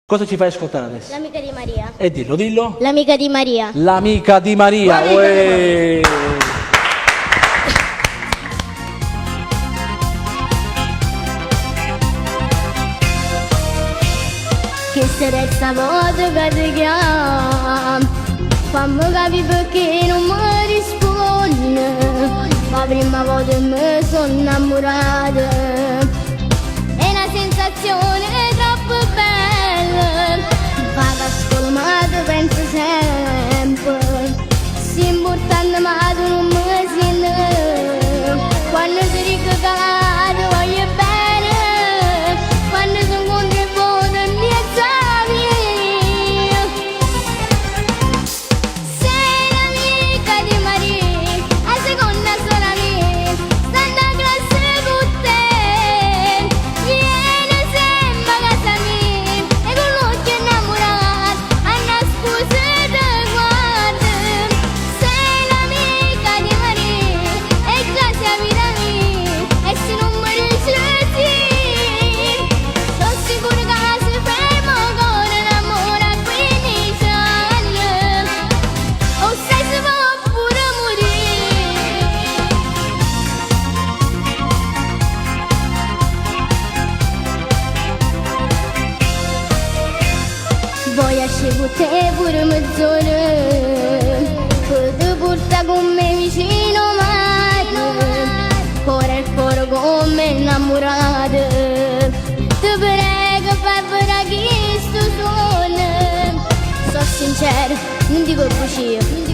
Cosa ci fai ascoltare adesso? L'amica di Maria. E dillo. L'amica di Maria. L'amica di Maria. Uè. Che se resta volta che ti chiamo, fammi capire perché non mi risponde. La prima volta mi sono innamorata, è una sensazione troppo bella. Vado a scuola ma ti penso sempre, se importante ma tu non mi senti. Quando ti dico che ti voglio bene, quando sono contro il voto e mi esami. Sei l'amica di Maria, a seconda sola mia, stando a classe con te. Vieni sempre a casa mia e con l'occhio innamorato a nascondere te guarda. Sei l'amica di Maria e già sei vita mia, e se non mi dici sì, sono sicura che si ferma con l'amore a 15 anni, o sai se va pure morire. Voglio essere con te pure mezz'ora, poi ti porta con me vicino mare, cuore al cuore con me innamorata. Ti prego fai vedere chi sto sono, sono sincera, non dico bugie.